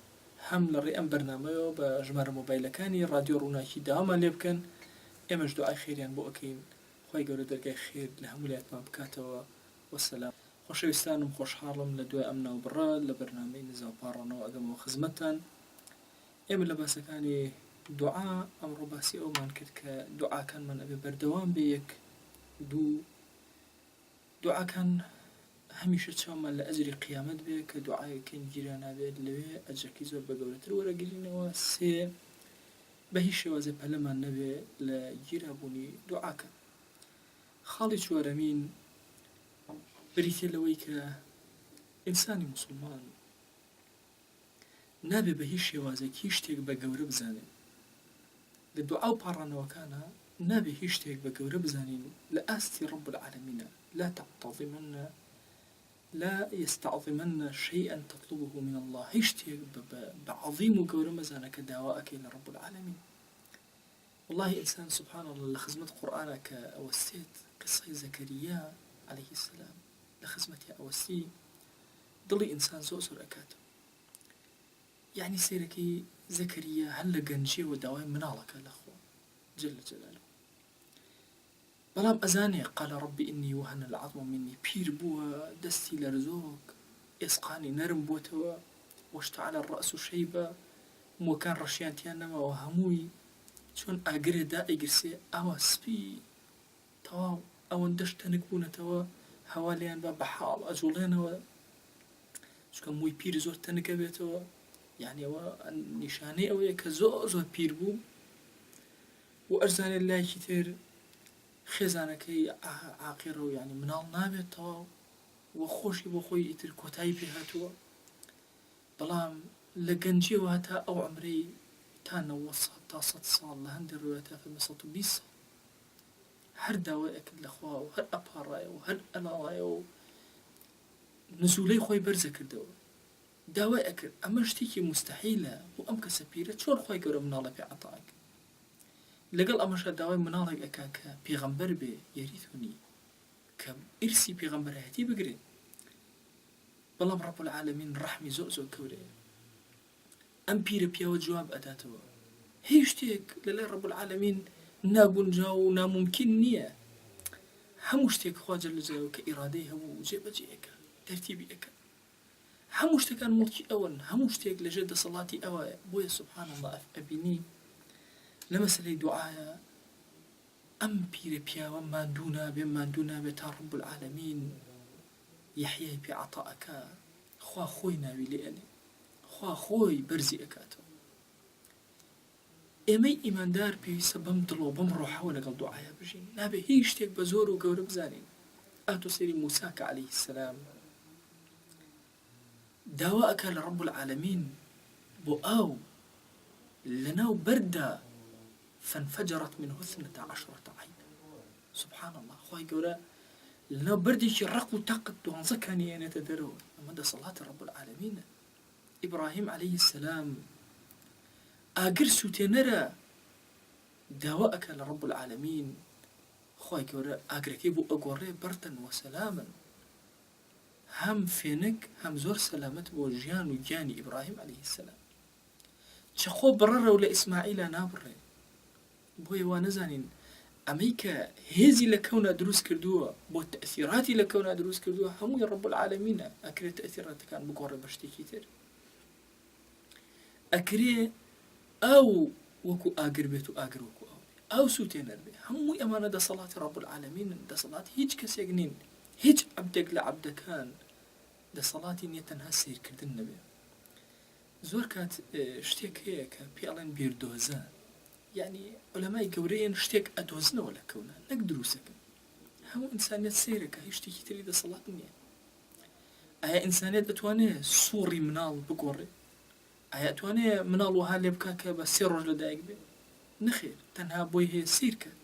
هەم لە ڕێی ئەم بەرنامەیەوە بە ژمارە مۆبایلەکانی رادیۆ ڕووناکی داوامان لێ بکەن ئێمەش دوعای خێریان بۆ ئەکەین خوای گەورە دەرگای خێر لە هەموو لایەکمان بکاتەوە وەسەلام خۆشەویستانم خۆشحاڵم لە دوای ئەم ناوبڕە لە بەرنامەی نزاو پاڕۆنەوە ئەگەمەوە خزمەتتان ئێمە لە باسەکانی دوعا ئەمڕۆ باسی ئەومان کرد کە دوعاکانمان ئەبێ بەردەوام بێ یەک دوو دوعاکان هەمیشە چاومان لە ئەجری قیامەت بێ کە دوعایەکەین گیران نابێت لەوێ ئەجرەکەی زۆر بە گەورەتر وەرەگرینەوە سێ بە هیچ شێوازە پەلەمان نەبێ لە گیرابوونی دوعاکە خاڵی چوارەمین بریتێ لەوەی کە ئینسانی موسڵمان نابێ بە هیچ شێوازێکی شتێک بە گەورە بزانێت لە دوعا و پاڕانەوەکانە نابێ هیچ شتێک بە گەورە بزانین لە ئاستی ڕب العالەمینە لا يستعظمن شيئا تطلبه من الله هیچ شتێک بە عەظیم و گەورە مەزانە کە داوا ئەکەی لە ڕب العالەمین والله ئینسان سبحان الله لە خزمەت قورئانە کە ئەوەستێت قسەی زەکەریا عليه السلام لە خزمەتی ئەوەستی دڵی ئینسان زۆر زۆر ئەکاتەوە يعني سيركي زكريا هل جنجي ودواء منالك الأخوة جل جلاله بلام أزاني قال ربي إني وهن العظم مني بير بوا دستي لرزوك إسقاني نرم بوتوا واشتعل الرأس شيبة مو كان رشيان تيانما وهموي شون أقري دا إقرسي أوا سبي تواو أو اندش تنكبونة توا هواليان بحال أجولين شكا موي بير زور تنكبيتوا يعني هو نشاني أو كزوز بير بو وأرزان الله كتير خزانكي عاقره يعني منال نابت وخوشي بخوي يتر كوتاي بهاتوا بلام لجنجي وهتا أو عمري تانا وصل تصد صال لهند الروايات في مسطو بيس هر دواء أكل الأخوة وهر أبهر وهر أنا نزولي خوي برزك الدواء داوای ئەکرد ئەمە شتێکی مستحیلە بۆ ئەم کەسە پیرە چۆن خۆی گەورە مناڵە پێ عەتاک لەگەڵ ئەمەشە داوای مناڵێک ئەکا کە پێغەمبەر بێ یەریثونی کە ئیرسی پێغەمبەرایەتی بگرێت بەڵام ڕەب العالەمین ڕەحمی زۆر زۆر گەورەیە ئەم پیرە پیاوە جواب ئەداتەوە هیچ شتێک لەلای ڕەب العالەمین ناگونجاو و ناممکن نییە هەموو شتێک خوا جەل جەلالەهو کە ئیرادەی هەبوو جێبەجێ ئەکا تەرتیبی ئەکا هەموو شتەکان مڵکی ئەوەن هەموو شتێک لەژێر دەسەڵاتی ئەوەیە بۆیە سوبحان الله ئەبینی لە مەسەلەی دوعایە ئەم پیرە پیاوە ماندوو نابێت تا ڕەب العالەمین یەحیای پێ عەتا ئەکا خوا خۆی ناوی لێ ئەنێ خوا خۆی بەرزی ئەکاتەوە ئێمەی ئیماندار پێویستە بەم دڵەوە بەم ڕۆحەوە لەگەڵ دوعاە بژین نابێ هیچ شتێک بە زۆر و گەورە بزانین ئاتۆ سەیری موساکە عەلەیهی السەلام داوا ئەکا لە ڕەب العالەمین بۆ ئاو لەناو بەردا فانفجرت منه 12 عينا سبحان الله خوای گەورە لەناو بەردێکی ڕق و تەقت 12 هێنێتە دەرەوە ئەمە دەسەڵاتی ڕەب العالەمینە ئیبراهیم عەلەیهی السەلام ئاگر سووتێنەرە داوا ئەکا لە ڕەب العالەمین خوای گەورە ئاگرەکەی بۆ ئەگۆڕێ بەردەن وەسەلامن هەم فێنک هەم زۆر سەلامەت بۆ ژیان و گیانی ئیبراهیم عەلەیهی السەلام چەخۆ بڕەرە و لە ئیسماعیلا نابڕێ بۆیە وا نەزانین ئەمەی کە هێزی لە کەونا دروست کردووە بۆ تەئثیراتی لە کەونا دروست کردووە هەمووی ڕەب العالەمینە ئەکرێت تەئثیراتەکان بگۆڕێ بە شتێکی تر ئەکرێ ئاو وەکو ئاگر بێت و ئاگر وەکو ئاو سووتێنەر بێ هەمووی ئەمانە دەسەڵاتی ڕەب العالەمینن دەسەڵاتی هیچ کەسێک نین هیچ عەبدێک لە عەبدەکان دەسەڵاتی نییە تەنها سیرکردن نەبێ زۆر کات شتێک هەیە کە پێڵێن بیردۆزە یعنی عولەمای گەورەیان شتێک ئەدۆزنەوە لە کەونا نەک دروستەکەن هەموو ئینسانیەت سیرەکە هیچ شتێکی تری دەسەڵات نییە ئایا ئینسانیەت دەتوانێت سووڕی مناڵ بگۆڕێ ئایا ئەتوانێت مناڵ وها لێ بکات کە بە 3 ڕۆژ لەدایک بێ نەخێر تەنها بۆی هەیە سیر کات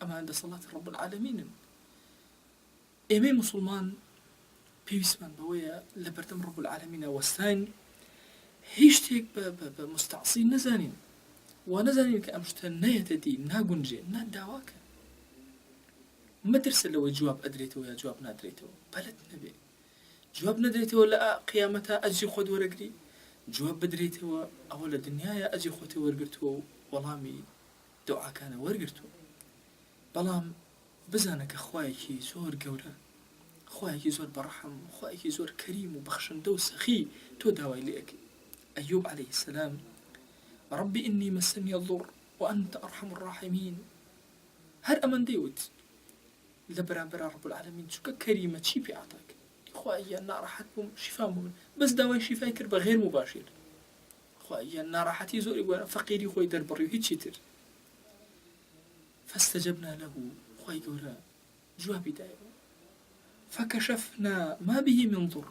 ئەمان دەسەڵاتی ڕەب العالەمینن ئێمەی موسڵمان پێویستمان بەوەیە لە بەردەم ڕەب العالەمینە وەستاین هیچ شتێک بە مستعصی نەزانین وا نەزانین کە ئەم شتە نەیەتە دی ناگونجێ ناداواکە مەترسە لەوەی جواب ئەدرێتەوە یا جواب نادرێتەوە بەلەت نەبێ جواب نەدرێتەوە لە قیامەتە ئەجری خۆت وەرەگری جواب بدرێتەوە ئەوە لە دنیاە ئەجری خۆتی وەرگرتووە و وەڵامی دوعاکانە وەرگرتووە بەڵام بزانە کە خوایەکی زۆر گەورە خوایەکی زۆر بەڕەحم خوایەکی زۆر کەریم و بەخشندە و سەخی تۆ داوای لێ ئەکەی ئەیوب عەلەیهی السەلام رب إني مسني الضر وأنت أرحم الراحمين هر أمن ديوت لبرابر رب العالمين شو كريمة شي بيعطاك إخوائي أنا راحت شفاء مؤمن بس دواء شفاء كرب غير مباشر إخوائي أنا راحتي زوري وأنا فقيري خوي دربري وهيك شتر فاستجبنا له خوي قولا جوابي دائما فكشفنا ما به من ضر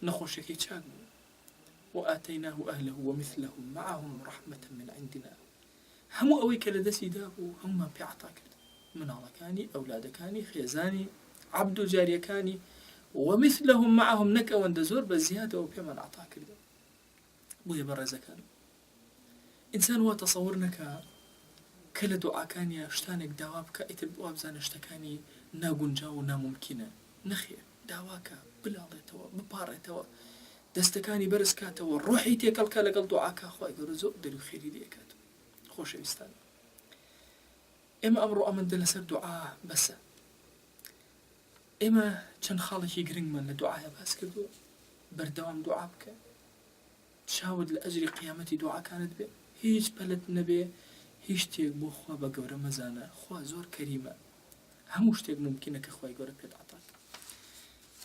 نخوشك يتشاق وآتيناه أهله ومثلهم معهم رحمة من عندنا همو أويك لدسي دابو هم بيعطاك من الله كاني أولاد كاني خيزاني عبد جارية كاني ومثلهم معهم نكا واندزور بزيادة وبيمن أعطاك بويا برزا كان إنسان هو تصورنك كل دعاء كاني اشتانك دوابك اتل بواب زان اشتكاني ناقنجا وناممكنة نخير داواك بلاڵێتەوە بپارێتەوە دەستەکانی بەرز کاتەوە ڕۆحی تێکەڵکە لەگەڵ دوعاکە خوای گەورە زۆر دەری و خێری دێکات خۆشەویستان ئێمە ئەمڕۆ ئەمەندە لەسەر دوعا بەسە ئێمە چەند خاڵێکی گرنگمان لە دوعاە باس کردووە بەردەوام دوعا بکە چاوت لە ئەجری قیامەتی دوعاکانت بێ هیچ پەلت نەبێ هیچ شتێک بۆ خوا بە گەورە مەزانە خوا زۆر کەریمە هەموو شتێک ممکنە کە خوای گەورە پێت عەتاک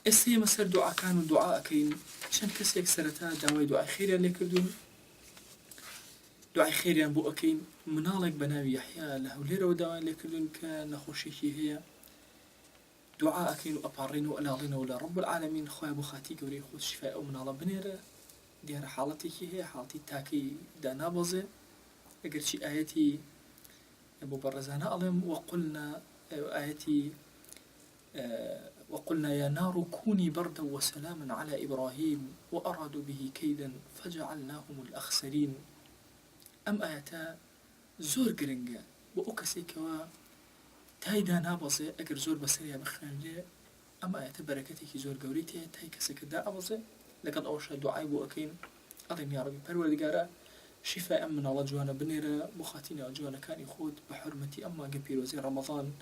ئێستا ئێمە سەر دوعاکان و دوعا ئەکەین چەند کەسێک سەرەتا داوای دوعای خێریان لێ کردوون دوعای خێریان بۆ ئەکەین مناڵێک بە ناوی یەحیا لە هەولێرەوە داوایان لێ کردوون کە نەخۆشیێکی هەیە دوعا ئەکەین و ئەپاڕین و ئەلاڵینەوە لە ڕەب العالەمین خوای بۆ خاتی گەورەی خۆت شیفای ئەو مناڵە بنێرە دیارە حاڵەتێکی هەیە حاڵەتی تاکەی دانابەزێ ئەگەر چی ئاەتی بۆ بەڕێزانە ئەڵێم وەقولنا ئاەتی وقلنا يا نار كوني بردا وسلاما على إبراهيم وأرادوا به كيدا فجعلناهم الأخسرين أم آياتا زور قرنقا وأكسيكوا تايدا نابزي أقر زور بسريا بخنجي أم آياتا بركتك زور قوريتي تاي كسيك دا أبزي لقد أوشى دعاي بوأكين أظن يا ربي پروردگارا شفاء من الله جوانا بنيرا بخاتينا جوانا كان يخود بحرمتي أما قبير وزي رمضان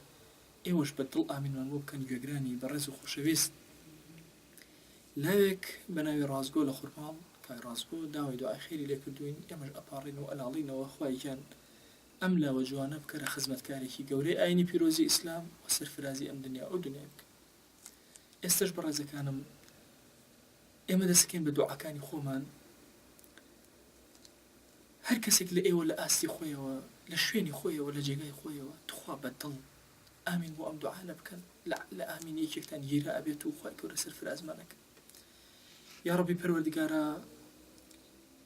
ئێوەش بەدڵ ئامینمان بۆ بکەن گوێگرانی بەڕێز و خۆشەویست لاوێک بە ناوی ڕازگۆ لە خورماڵ کای ڕازگۆ داوای دوعای خێری لێ کردوین ئێمەش ئەپاڕین و ئەلاڵینەوە خوایگیان ئەم لاوە جوانە بکەرە خزمەتکارێکی گەورەی ئاینی پیرۆزی ئیسلام و سەرفرازی ئەم دنیا ئەو دنیا بکە ئێستش بەڕێزەکانم ئێمە دەستکەین بە دوعاکانی خۆمان هەر کەسێک لە ئێوە لە ئاستی خۆیەوە لە شوێنی خۆیەوە لە جێگای خۆیەوە تخوا بەدڵ ئامین بۆ ئەم دوعا بکەن لە ئامین یەکێکتان گیرا ئەبێت و خوای گەورە سەر فرازمانەکە. یا ڕەبی پەروەردگارە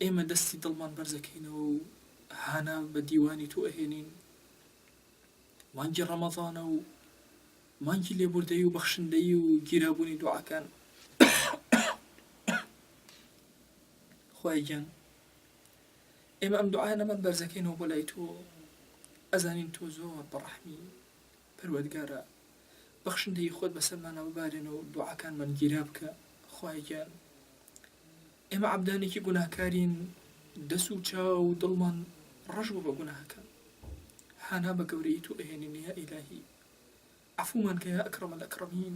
ئێمە دەستی دڵمان بەرزەکەینەوە و هانا بە دیوانی تۆ ئەهێنین مانگی ڕەمەضانە و مانگی لێبوردەیی و بەخشندەیی و گیرابوونی دوعاکان. خوای گیان ئێمە ئەم دوعایانەمان بەرزەکەینەوە بۆ لای تۆ ئەزانین تۆ زۆر بەڕەحمی پەروەردگارە بەخشندەی خۆت بەسەرمانە ببارێنەوە و دوعاکانمان گیرا بکە. خوای گیان ئێمە عەبدانێکی گوناهکارین دەست و چاو و دڵمان ڕەش بوو بە گوناهەکان هانا بە گەورەی تۆ ئەهێنین یا ئیلاهی عەفومان کە یا ئەکرەمە الئەکرەمین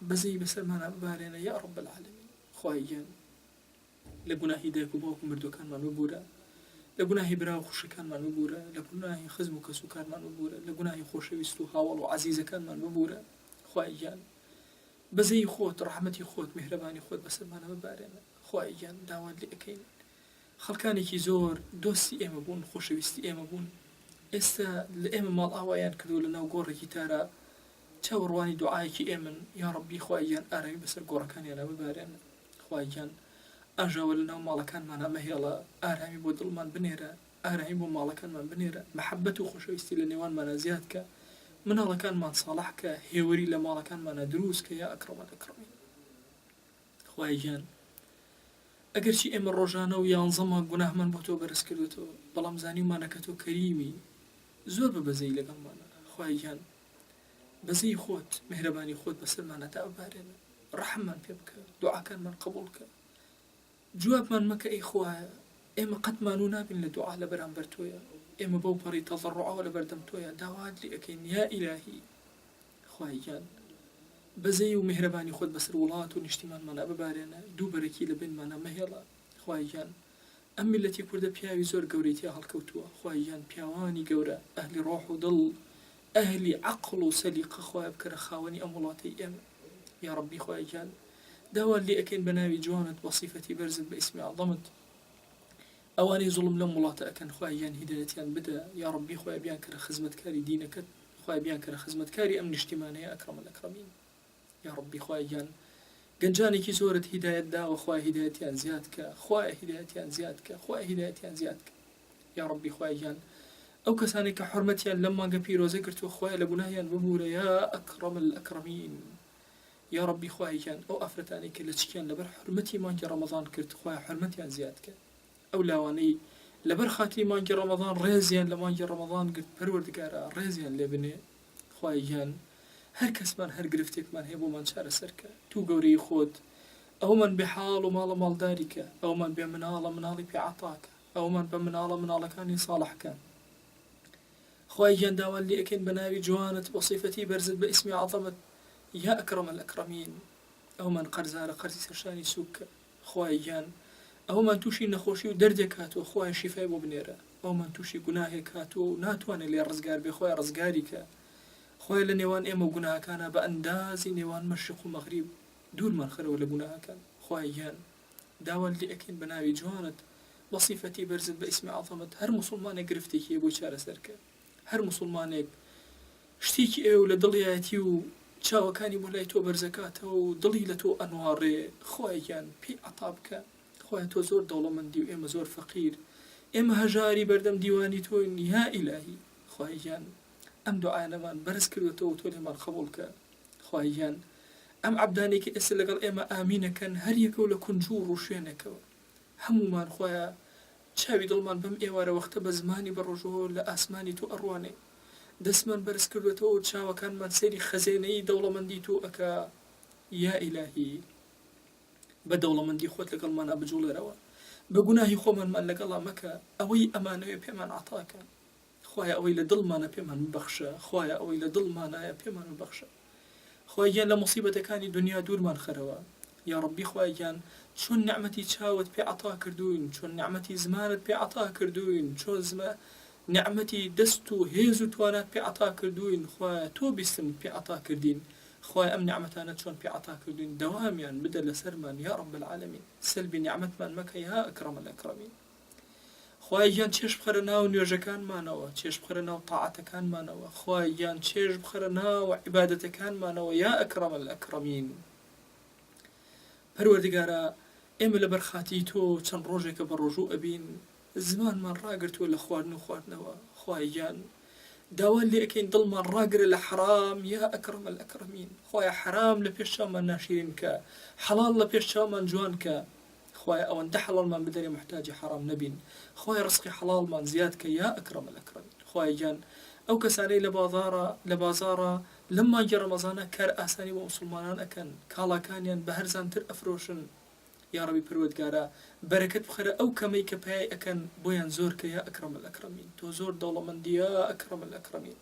بەزەی بەسەرمانە ببارێنە یا ڕەب العالەمین. خوای گیان لە گوناهی دایک و باوک و مردوەکانمان ببوورە لە گوناهی برا و خوشەکانمان ببوورە لە گوناهی خزم و کەسوکارمان ببوورە لە گوناهی خۆشەویست و هاوڵ و عەزیزەکانمان ببوورە. خوای گیان بەزەی خۆت ڕەحمەتی خۆت میهرەبانی خۆت بەسەرمانە ببارێنە. خوای گیان داوات لێ ئەکەین خەڵکانێکی زۆر دۆستی ئێمە بوون خۆشەویستی ئێمە بوون ئێستا لە ئێمە ماڵ ئاوایان کردو لە ناو گۆڕێکی تارە چاوەڕوانی دوعایەکی ئێمن یا ڕەبی خوای گیان ئارامی بەسەر گۆڕەکانیانە ببارێنە. خوای گیان ئاژاوە لە ناو ماڵەکانمانە مەهێڵە ئارامی بۆ دڵمان بنێرە ئارامی بۆ ماڵەکانمان بنێرە مەحەبەت و خۆشەویستی لە نێوانمانە زیاد کە مناڵەکانمان ساڵح کە هێوەری لە ماڵەکانمانە دروست کە یا ئەکرەمە الئەکرەمین. خوای گیان ئەگەرچی ئێمە ڕۆژانە و یانزەمە گوناهمان بۆ تۆ بەرز کردوێتەوە بەڵام زانیمانە کە تۆ کەریمی زۆر بە بەزەی لەگەڵمانە. خوای گیان بەزەی خۆت میهرەبانی خۆت بەسەرمانە تا ببارێنە ڕەحممان پێ بکە دوعاکانمان قبوڵ کە جوابمان مەکە ئەی خوایە ئێمە قەتمان و نابین لە دوعا لە بەرامبەر تۆیە ئێمە بەو پەڕی تەضەڕوعەوە لە بەردەم تۆیە داوات لێ ئەکەین یا ئیلاهی. خوای گیان بەزەی و میهرەبانی خۆت بەسەر وڵات و نیشتیمانمانە ببارێنە دوو بەرەکی لە بینمانە مەهێڵە. خوای گیان ئەم میلەتی کوردە پیاوی زۆر گەورەی هەڵکەوتووە. خوای گیان پیاوانی گەورە ئەهلی ڕۆح و دڵ ئەهلی عەقڵ و سەلیقە خوای بکەرە خاوەنی ئەم وڵاتەی ئێمە یا ڕەبی. خوای گیان داوات لێ ئەکەین بە ناوی جوانت بە صیفەتی بەرزت بە ئیسمی عەظەمت ئەوانەی زوڵم لەم وڵاتە ئەکەن خوای گیان هیدایەتیان بدە یا ڕەبی. خوای بیان کەرە خزمەتکاری دینەکەت خوای بیان کەرە خزمەتکاری ئەم نیشتیمانەیە ئەکرەمە الئەکرەمین یا ڕەبی. خوای گیان گەنجانێکی زۆرت هیدایەت داوە خوای هیدایەتیان زیاد کە خوای هیدایەتیان زیاد کە خوای هیدایەتیان زیاد کە یا ڕەبی. خوای گیان ئەو کەسانی کە حورمەتیان لەم مانگە پیرۆزە کردووە خوای لە گوناهیان ببوورە یا ئەکرەمە الئەکرەمین یا ڕەبی. خوای گیان ئەو ئافرەتانی کە لە چکیان لەبەر حورمەتی مانگی ڕەمەضان کرد خوای حورمەتیان زیاد کە ئەو لاوانەی لەبەر خاتری مانگی ڕەمەضان ڕێزیان لە مانگی ڕەمەضان گرت پەروەردگارە ڕێزیان لێ بنێ. خوای گیان هەر کەسمان هەر گرفتێکمان هەیە بۆمان چارەسەرکە تو گەورەی خۆت ئەومان بێ حاڵ و ماڵە ماڵداریکە ئەومان بێ مناڵە مناڵی پێعەتاکە ئەومان بە مناڵە مناڵەکانی ساڵحکەن. خوای گیان داوات لێ ئەکەین بە ناوی جوانت بە صیفەتی بەرزت بە ئیسمی عەظەمت یا ئەکرەمە الئەکرەمین ئەومان قەرزارە قەرزی سەرشانی سووکە. خوای گیان ئەومان تووشی نەخۆشی و دەردێک هاتووە خوای شیفای بۆ بنێرە ئەومان تووشی گوناهێک هاتووە و ناتوانێت لێ ڕزگار بێ خوای ڕزگاری کە خوای لە نێوان ئێمە گوناهەکانە بە ئەندازی نێوان مەشرق و مەغریب دوورمان خەرەوە لە گوناهەکان. خوای گیان داوات لێ ئەکەین بە ناوی جوانت بە صیفەتی بەرزت بە ئیسمی عەظەمت هەر موسڵمانێک گرفتێکی هەیە بۆ چارەسەرکە هەر موسڵمانێک شتێکی ئێوە لە دڵیەتی و چاوەکانی بۆ لای تۆ بەرزەکاتەوە و دڵی لە تۆ ئەنوارێ خوای گیان پێی عەتا بکە. خوای تۆ زۆر دەوڵەمەندی و ئێمە زۆر فەقیر ئێمە هەژاری بەردەم دیوانی تۆین یا ئیلاهی. خوای گیان ئەم دوعایانەمان بەرز کردوێتەوە تۆ لێمان قبوڵ کە. خوای گیان ئەم عەبدانێکی ئێستا لەگەڵ ئێمە ئامینەکەن هەر یەکە و لە کونجوور و شوێنێکەوە هەمومان خوایە چاوی دڵمان بەم ئێوارە وەختە بە زمانی بەڕۆژەوە لە ئاسمانی تۆ ئەڕوانێ دەستمان بەرز کردوێتەوە و چاوەکانمان سەیری خەزێنەی دەوڵەمەندی تۆ ئەکا یا ئیلاهی. بە دەوڵەمەندی خۆت لەگەڵمانە بجوڵێرەوە بە گوناهی خۆمانمان لەگەڵا مەکە ئەوەی ئەمانەوێ پێمان عەتاکە. خوایە ئەوەی لە دڵمانە پێمان ببەخشە خوایە ئەوەی لە دڵمانایە پێمان ببەخشە. خوای گیان لە مصیبەتەکانی دنیا دوورمان خەرەوە یا ڕەبی. خوای گیان چۆن نعمەتی چاوت پێ عەتا کردوین چۆن نعمەتی زمانت پێ عەتا کردوین چۆن نعمەتی دەست و هێز و توانات پێ عەتا کردوین خوایە تۆ بیستم پێ عەتا کردین. خوای ئەم نعمەتانە چۆن پێ عەتا کردوین دەوامیان بدە لەسەرمان یا ڕەب العالەمین. سەلبی نعمەتمان مەکە یا ئەکرەمە الئەکرەمین. خوای گیان چێژ بخەرە ناو نوێژەکانمانەوە چێژ بخەرە ناو تاعەتەکانمانەوە خوای گیان چێژ بخەرە ناو عیبادەتەکانمانەوە یا ئەکرەمە الئەکرەمین پەروەردگارە ئێمە لەبەر خاتی تۆ چەند ڕۆژێکە بە ڕۆژوو ئەبین زمانمان ڕاگرتووە لە خواردن و خواردنەوە خوای گیان داوا لێ ئەەکەین دڵمان ڕاگرە لە حرام یا ئەکرەمە الئەکرەمین خوای حرام لە پێش چاومان ناشرین کە حەڵاڵ لە پێش چاومان جوان کە خوای ئەوەندە حەڵاڵمان بدەرێ محتاجی حرام نەبین خوای ڕزقی حەڵاڵمان زیاد کە یا ئەکرەمە الئەکرەمین خوای گیان ئەو کەسانەی لە بازاڕە لەم مانگی ڕەمەزانە کار ئاسانی بۆ موسڵمانان ئەکەن کاڵاکانیان بە هەرزانتر ئەفرۆشن یا ڕەبی پەروەردگارە بەرەکەت بخەرە ئەو کەمەی کە پێی ئەکەن بۆیان زۆر کە یا ئەکرەمە الئەکرەمین تۆ زۆر دەوڵەمەندی یا ئەکرەمە الئەکرەمین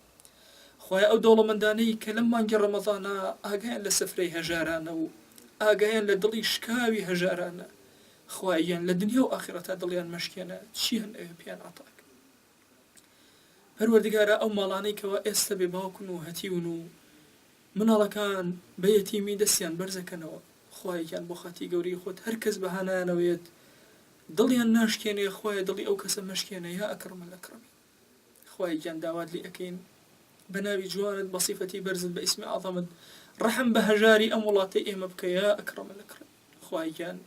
خوای ئەو دەوڵەمەندانەی کە لەم مانگی ڕەمەزانە ئاگایان لە سەفرەی هەژارانە و ئاگایان لە دڵی شکاوی هەژارانە خواییان لە دنیا و ئاخرەتا دڵیان مەشکێنە چی هەن ئەوێ پیان ئاتاک پەروەردگارە ئەو ماڵانەی کەەوە ئێستا بێ باوکن و هەتیون و مناڵەکان بە یەتیمی دەستیان بەرزەکەنەوە خوایان بۆ خاتی گەوری خۆت هەر کەس بەهانایانەوێت دڵیان ناشکێنێ خوای دڵی ئەو کەسە مەشکێنە یا ئەکرەمە الئەکرەمین خوایان داوات لێ ئەەکەین بە ناوی جوانت بە سیفەتی بەرزت بە ئیسمی عەظەمت ڕەحم بە هەژاری ئەم وڵاتەی ئێمە بکە یا ئەکرەمە الئەکرەمین خوایان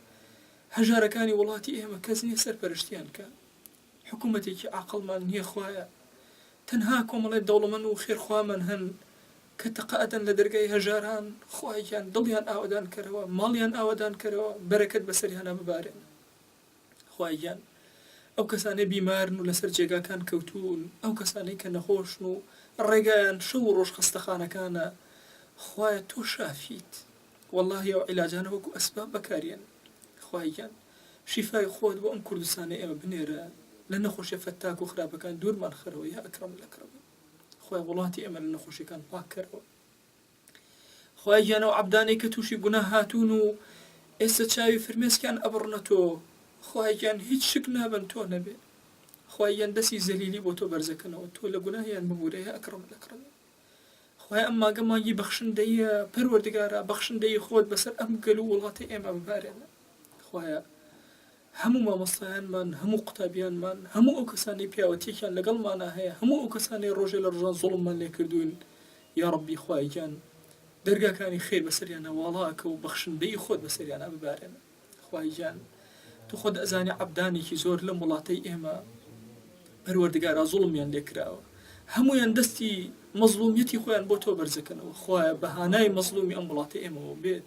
هەژارەکانی وڵاتی ئێمە کەس نییە سەرپەرشتیان کە حکوومەتێکی عاقڵمان نییە خوایە تەنها کۆمەڵێت دەوڵەمەند و خێرخوامان هەن کە تەقەئەتەن لە دەرگای هەژاران خوایان دڵیان ئاوەدان کەرەوە ماڵیان ئاوەدان کەرەوە بەرەکەت بەسەریانە ببارێن خوایان ئەو کەسانەی بیمارن و لەسەر جێگاکان کەوتون ئەو کەسانەی کە نەخۆشن و ڕێگایان شەو و ڕۆژ خەستەخانەکانە خوایە تۆ شافیت واللهی ئەو عیلاجانە وەکو ئەسباب بەکارێن خوایان شیفای خۆت بۆ ئەم کوردستانی ئێمە بنێرە لە نەخۆشیە فەتاک و خراپەکان دوورمان خەرەوە یا ئەکرەمە الئەکرەمین خوای وڵاتی ئێمە لە نەخۆشیەکان پاک کەرەوە خوای گیانەوە عەبدانەی کە تووشی گوناه هاتوون و ئێستا چاوی فرمێسکیان ئەبڕنە تۆ خوای گیان هیچ شک نابن تۆ نەبێ خوایان دەستی زەلیلی بۆ تۆ بەرزەکەنەوە تۆ لە گوناهیان ببوورە یا ئەکرەمە الئەکرەمین خوای ئەم ماگە مانگی بەخشندەیە پەروەردگارە بەخشندەی خۆت بەسەر ئەم گەل و وڵاتی ئێمە ببارێنە خوایە هەموو مامۆستایانمان هەموو قوتابیانمان هەموو ئەو کەسانی پیاوەتیەکیان لەگەڵمانە هەیە هەموو ئەو کەسانی ڕۆژێ لە ڕۆژان زوڵممان لێ کردوون یا ڕەبی خوایگیان دەرگاکانی خێر بەسەریانە واڵاکە و بەخشندەی خۆت بەسەریانە ببارێنە خوایگیان تو خۆت ئەزانی عەبدانێکی زۆر لەم وڵاتەی ئێمە پەروەردگارە زوڵمیان لێکراوە هەمویان دەستی مەزلومیەتی خۆیان بۆ تۆ بەرزەکەنەوە خوایە بەهانای مەزلومی ئەم وڵاتی ئێمەوە بێت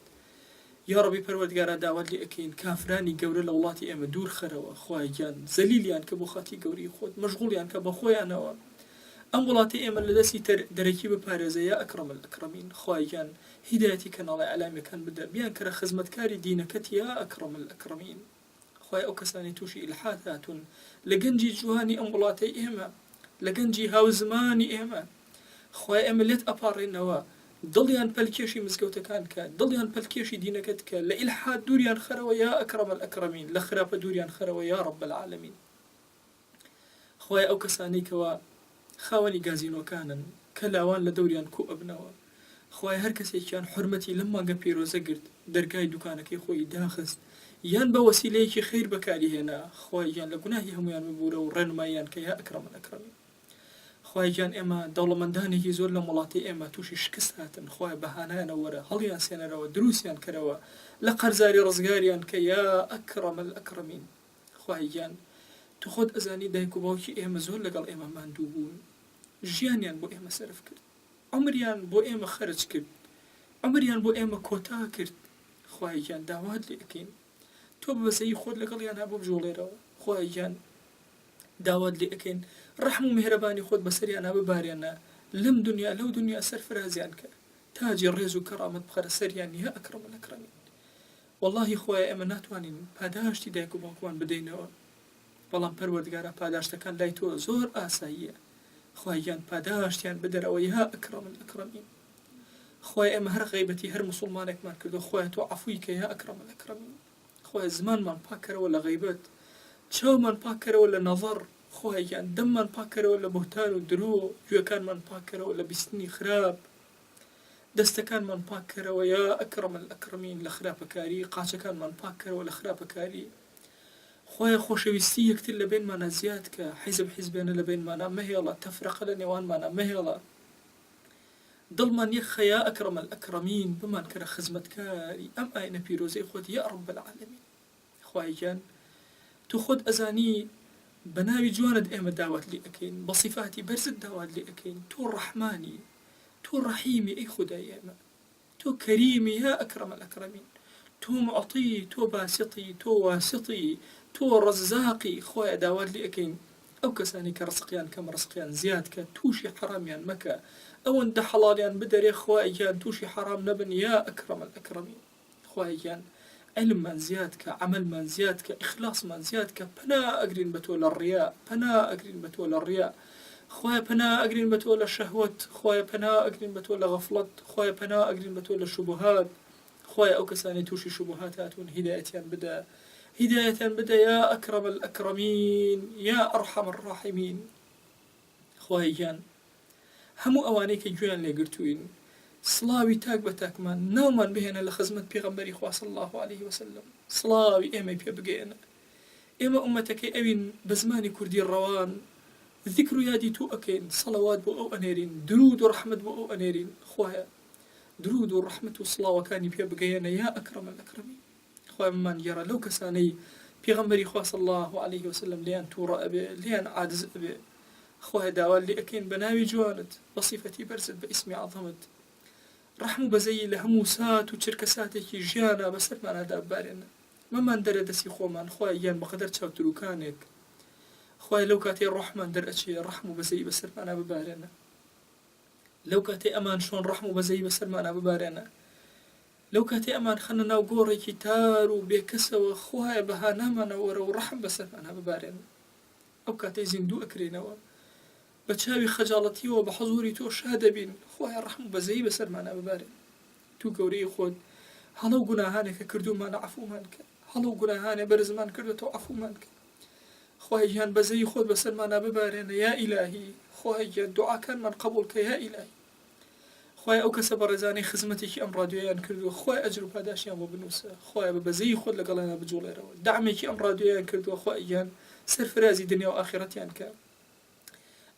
یا ڕەبی پەروەردگارە داوات لێ ئەەکەین کافرانی گەورە لە وڵاتی ئێمە دوور خەرەوە خوایگیان زەلیلیان کە بۆ خاتی گەوری خۆت مەشغوڵیان کە بە خۆیانەوە ئەم وڵاتی ئێمە لە دەستی دەرەکی بپارێزە یا ئەکرەمە الئەکرەمین خوایگیان هیدایەتی کەناڵی عەلامەکان بدە بیان کەرە خزمەتکاری دینەکەت یا ئەکرەمە الئەکرەمین خوای ئەو کەسانی تووشی ئیلحاد هاتوون لە گەنجی جوانی ئەم وڵاتەی ئێمە لە گەنجی هاوزمانی ئێمە خوای ئێمە لێت ئەپاڕێنەوە دڵیان پەلکێشی مزگەوتەکان کە دڵیان پەلکێشی دینەکەت کە لە ئیلحاد دووریان خەرەوە یا ئەکرەمە الئەکرەمین لە خراپە دووریان خەرەوە یا ڕەب العالەمین خوای ئەو کەسانی کەوە خاوەنی گازینۆکانن کە لاوان لە دەوریان کۆ ئەبنەوە خوای هەر کەسێکیان حورمەتی لەم مانگە پیرۆزە گرت دەرگای دوکانەکەی خۆی داخست یان بە وەسیلەیەکی خیر بەکاری هێنا خواییان لە گوناهی هەمویان ببوورە و ڕێنماییان کە یا ئەکرەمە الئەکرەمین خوایجان ئێمە دەوڵەمەندانێکی زۆر لە وڵاتی ئێمە تووشی شکست هاتن خوای بەهانایانە وەرە هەڵیان سێنەرەوە دروستیان کەرەوە لە قەرزاری ڕزگاریان کە یا ئەکرەمە الئەکرەمین خوایجان تو خۆت ئەزانی دایک و باوکی ئێمە زۆر لەگەڵ ئێمە ماندوو بوون ژیانیان بۆ ئێمە سەرف کرد عمریان بۆ ئێمە خەرج کرد عمریان بۆ ئێمە کۆتا کرد خوایجان داوات لێ ئەکەین تۆ بەسەی خۆت لەگەڵیان هەبوو بژۆڵێرەوە خوایجان داوات لێ ئەەکەین ڕەحم و میهرەبانی خۆت بەسەریانە ببارێنە لەم دنیا لەو دنیا سەرفرازیان کە تاجی ڕێز و کەڕامەت بخەرە سەریان یا ئەکرەمە الئەکرەمین واللهی خوایە ئێمە ناتوانین پاداشتی دایک و باوکوان بدەینەوە بەڵام پەروەردگارە پاداشتەکان لای تۆ زۆر ئاساییە خوایان پاداشتیان بدەرەوە یا ئەکرەمە الئەکرەمین خوای ئێمە هەر غەیبەتی هەر موسڵمانێکمان کردو خوای تۆ عەفوی کە یا ئەکرەمە الئەکرەمین خوای زمانمان پاکەرەوە لە غەیبەت چاومان پاکەرەوە لە نەظەر خوایان دەممان پاکەرەوە لە بوهتان و درۆ گوێکانمان پاکەرەوە لە بیستنی خراپ دەستەکانمان پاکەرەوە یا ئەکرەمە الئەکرەمین لە خراپەکاری قاچەکانمان پاکەرەوە لە خراپەکاری خۆی خۆشەویستی یەکتر لە بینمانە زیاد کە حیزب حیزبێنە لە بینمانە مەهێڵە تەفرەقە لە نێوانمانە مەهێڵە دڵمان یەک خەیا ئەکرەمە الئەکرەمین بمان کەرە خزمەتکاری ئەم ئاینە پیرۆزەی خۆت یا ڕەب العالەمین خوای گیان تو خۆت ئەزانی بە ناوی جوانت ئێمە داوات لێ ئەەکەین بە صیفاتی بەرزت داوات لێ ئەەکەین تۆ ڕەحمانی تۆ ڕەحیمی ئەی خودای ئێمە تۆ کەریمی یا ئەکرەمە الئەکرەمین تۆ معطی تۆ باسطی تۆ واسطی تۆ ڕەزاقی خۆیان داوات لێ ئەەکەین ئەو کەسانی کە ڕزقیان کەم ڕزقیان زیاد کە تووشی حەرامیان مەکە ئەوەندە حەڵالیان بدەرێ خوای گیان تووشی حەرام نەبن یا ئەکرەمە الئەکرەمین خوای گیان علممان زیاد کە عملمان زیاد کە ئیخلاسمان زیاد کە پەنا ئەگرین بە تۆ لە ڕیا پەنا ئەگرین بە تۆ لە ڕیا خوای پەنا ئەگرین بە تۆ لە شەهوەت خوای پەنا ئەگرین بە تۆ لە غەفڵەت خوای پەنا ئەگرین بە تۆ لە شوبهات خوای ئەو کەسانی تووشی شوبهات هاتوون هیدایەتیان بدە هداية بدأ يا أكرم الأكرمين يا أرحم الراحمين خواهي جان همو أوانيك جوان لقرتوين صلاوي تاك بتاكمان نومان بهنا لخزمة بيغمبري خواه صلى الله عليه وسلم صلاوي إيمي بيبقينا إيما أمتك أبين بزماني كردي الروان ذكر يادي تو أكين صلوات بو أو أنيرين درود ورحمة بو أو أنيرين خواهي درود ورحمة وصلاة وكاني بيبقينا يا أكرم الأكرمين من يرى لو كساني بيغمبري خواه صلى الله عليه وسلم ليان تورا أبي ليان عاجز أبي خواه داوال لي أكين بناوي جوانت بصفتي برزت باسمي عظمت رحمو بزي لهموسات وشركساتك جيانا بسر معنا دابارنا ما ندر دسي خو من خواه يان بقدر تشاوترو كانك خواه لو كاتي الرحمن در أشي رحمو بزي بسر معنا ببارنا لو كاتي أمان شون رحمو بزي بسر معنا ببارنا لو كاتي أمان خلنا ناو قوريكي تارو بيكسو خوها بها نامنا ورو رحم بسر معنا ببارنا أو كاتي زندو أكرينوا بتشاوي خجالتي وبحضوري تو شهادة بين خوها رحم بزي بسر معنا ببارنا تو قوري خود هلو قناهانك كردو ما نعفو مانك هلو قناهاني برز مان كردو تو عفو مانك خوها جان بزي خود بسر معنا ببارنا يا إلهي خوها جان دعا كان من قبولك يا إلهي خوای ئەو کەسە بەڕێزانەی خزمەتێکی ئەم ڕادیۆیان کردووە خوای ئەجر و پاداشیان بۆ بنووسە خوای بە بەزەی خۆت لەگەڵیانە بجوڵێرەوە دعمێکی ئەم ڕادیۆیان کردووە خوای گیان سەرفرازی دنیا و ئاخرەتیان کە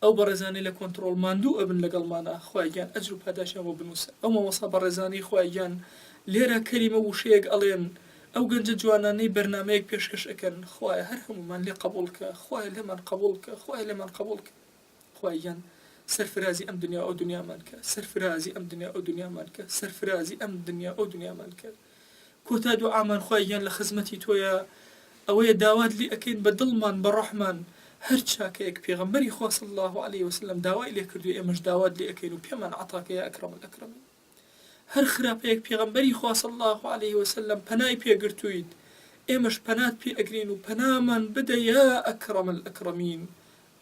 ئەو بەڕێزانەی لە کۆنتڕۆڵ ماندوو ئەبن لەگەڵمانە خوای گیان ئەجر و پاداشیان بۆ بنووسە ئەو مامۆستا بەڕێزانەی خوای گیان لێرە کەریمە وشەیەک ئەڵێن ئەو گەنجە جوانانەی بەرنامەیەک پێشکەش ئەکەن خوای هەر هەمومان لێ قبولکە خوای لێمان قبولکە خوای لێمان قبولکە خوای گیان سرفرازي أم دنيا أو دنيا مالك سرفرازي أم دنيا أو دنيا مالك سرفرازي أم دنيا أو دنيا مالك كوتا دعاء من خويا لخدمتي تويا أويا داوات لي أكين بدلمان بالرحمن هرشاكيك بيغمبري خوا صلى الله عليه وسلم داوات لي كردو إمش داوات لي أكين وبيمن عطاك يا أكرم الأكرمين هر خرابيك بيغمبري خوا صلى الله عليه وسلم بناي بيغرتويد إمش بنات بي أجرين وبنامن بدا يا أكرم الأكرمين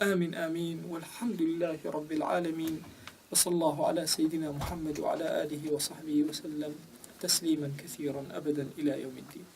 آمين آمين والحمد لله رب العالمين وصلى الله على سيدنا محمد وعلى آله وصحبه وسلم تسليما كثيرا أبدا إلى يوم الدين